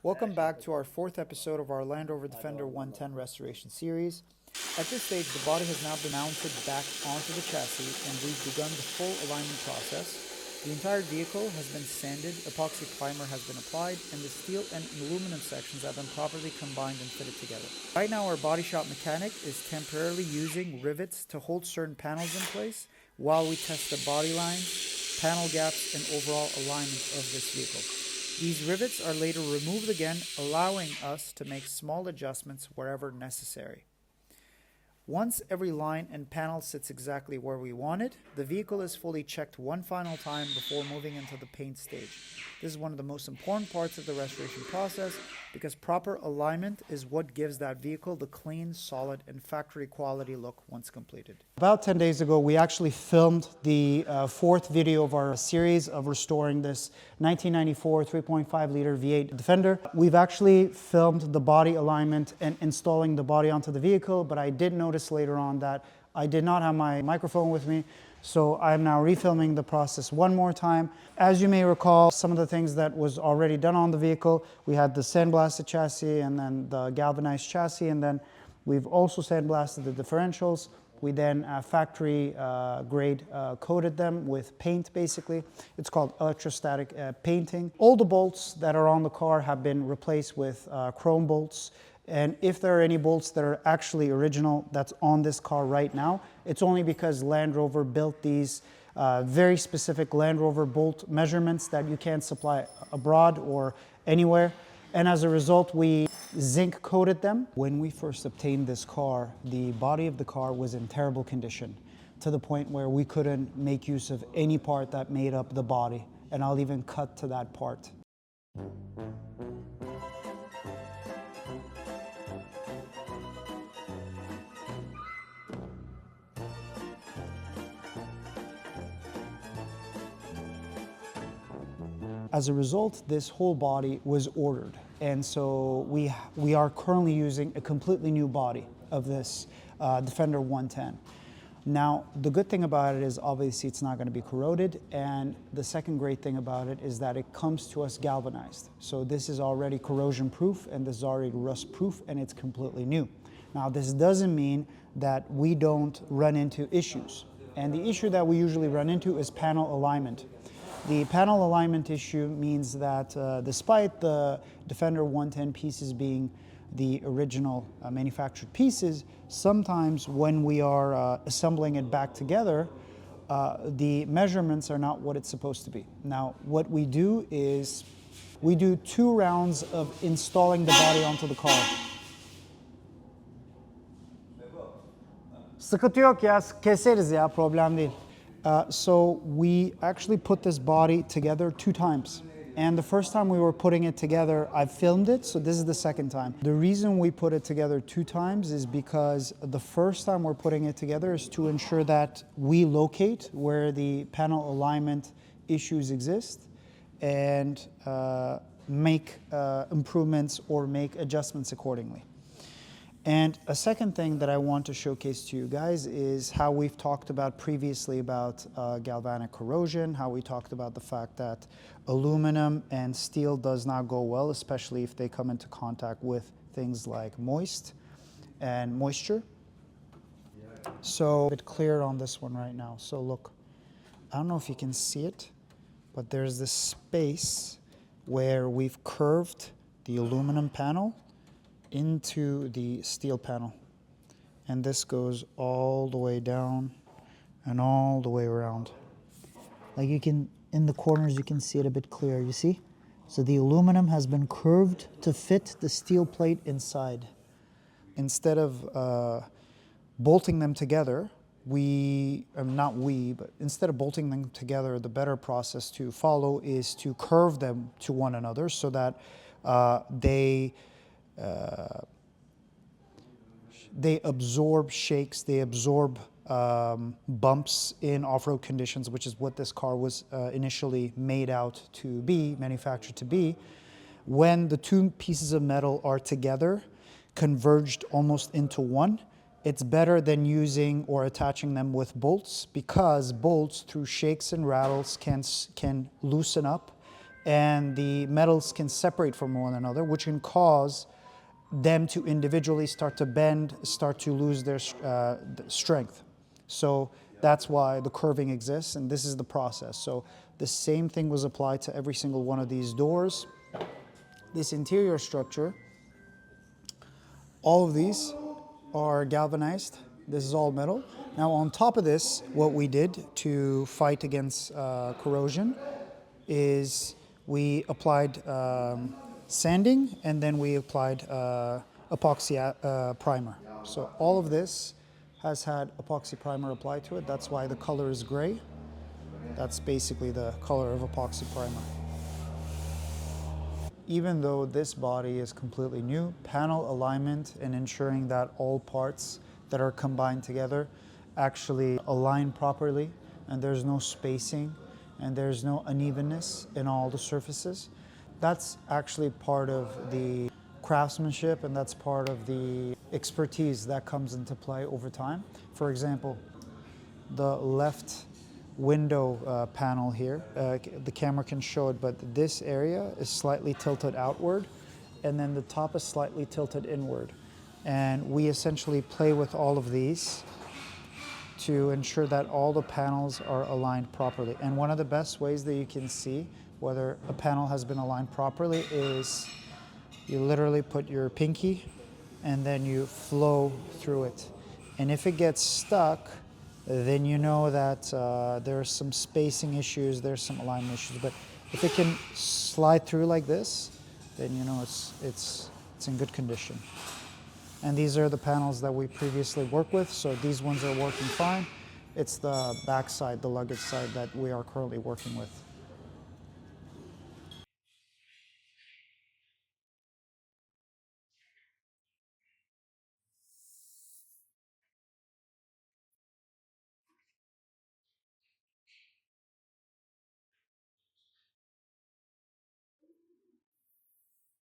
Welcome back to our fourth episode of our Land Rover Defender 110 restoration series. At this stage, the body has now been mounted back onto the chassis and we've begun the full alignment process. The entire vehicle has been sanded, epoxy primer has been applied, and the steel and aluminum sections have been properly combined and fitted together. Right now, our body shop mechanic is temporarily using rivets to hold certain panels in place while we test the body lines, panel gaps, and overall alignment of this vehicle. These rivets are later removed again, allowing us to make small adjustments wherever necessary. Once every line and panel sits exactly where we want it, the vehicle is fully checked one final time before moving into the paint stage. This is one of the most important parts of the restoration process because proper alignment is what gives that vehicle the clean, solid, and factory quality look once completed. About 10 days ago, we actually filmed the fourth video of our series of restoring this 1994 3.5-liter V8 Defender. We've actually filmed the body alignment and installing the body onto the vehicle, but I did notice later on that I did not have my microphone with me, so I'm now refilming the process one more time. As you may recall, some of the things that was already done on the vehicle, we had the sandblasted chassis and then the galvanized chassis, and then we've also sandblasted the differentials. We then factory grade coated them with paint, basically. It's called electrostatic painting. All the bolts that are on the car have been replaced with chrome bolts. And if there are any bolts that are actually original that's on this car right now, it's only because Land Rover built these very specific Land Rover bolt measurements that you can't supply abroad or anywhere. And as a result, we zinc coated them. When we first obtained this car, the body of the car was in terrible condition to the point where we couldn't make use of any part that made up the body. And I'll even cut to that part. As a result, this whole body was ordered. And so we are currently using a completely new body of this Defender 110. Now, the good thing about it is obviously it's not going to be corroded. And the second great thing about it is that it comes to us galvanized. So this is already corrosion proof and this is already rust proof and it's completely new. Now, this doesn't mean that we don't run into issues. And the issue that we usually run into is panel alignment. The panel alignment issue means that despite the Defender 110 pieces being the original manufactured pieces, sometimes when we are assembling it back together, the measurements are not what it's supposed to be. Now, what we do is we do 2 rounds of installing the body onto the car. Sıkıntı yok ya, keseriz ya, problem değil. So we actually put this body together 2 times. And the first time we were putting it together, I filmed it, so this is the second time. The reason we put it together 2 times is because the first time we're putting it together is to ensure that we locate where the panel alignment issues exist and make improvements or make adjustments accordingly. And a second thing that I want to showcase to you guys is how we've talked about previously about galvanic corrosion, how we talked about the fact that aluminum and steel does not go well, especially if they come into contact with things like moisture. So a bit clear on this one right now. So look, I don't know if you can see it, but there's this space where we've curved the aluminum panel into the steel panel, and this goes all the way down and all the way around. Like you can, in the corners you can see it a bit clear, you see? So the aluminum has been curved to fit the steel plate inside. Instead of bolting them together, instead of bolting them together, the better process to follow is to curve them to one another so that they absorb shakes, they absorb bumps in off-road conditions, which is what this car was initially made out to be, manufactured to be. When the 2 pieces of metal are together, converged almost into one, it's better than using or attaching them with bolts, because bolts through shakes and rattles can loosen up and the metals can separate from one another, which can cause them to individually start to bend, start to lose their strength. So that's why the curving exists, and this is the process. So the same thing was applied to every single one of these doors. This interior structure, all of these are galvanized. This is all metal. Now on top of this, what we did to fight against corrosion is we applied sanding, and then we applied epoxy primer. So all of this has had epoxy primer applied to it. That's why the color is gray. That's basically the color of epoxy primer. Even though this body is completely new, panel alignment and ensuring that all parts that are combined together actually align properly, and there's no spacing and there's no unevenness in all the surfaces. That's actually part of the craftsmanship, and that's part of the expertise that comes into play over time. For example, the left window panel here, the camera can show it, but this area is slightly tilted outward, and then the top is slightly tilted inward. And we essentially play with all of these to ensure that all the panels are aligned properly. And one of the best ways that you can see whether a panel has been aligned properly is you literally put your pinky and then you flow through it. And if it gets stuck, then you know that there's some spacing issues, there's some alignment issues. But if it can slide through like this, then you know it's in good condition. And these are the panels that we previously worked with, so these ones are working fine. It's the back side, the luggage side, that we are currently working with.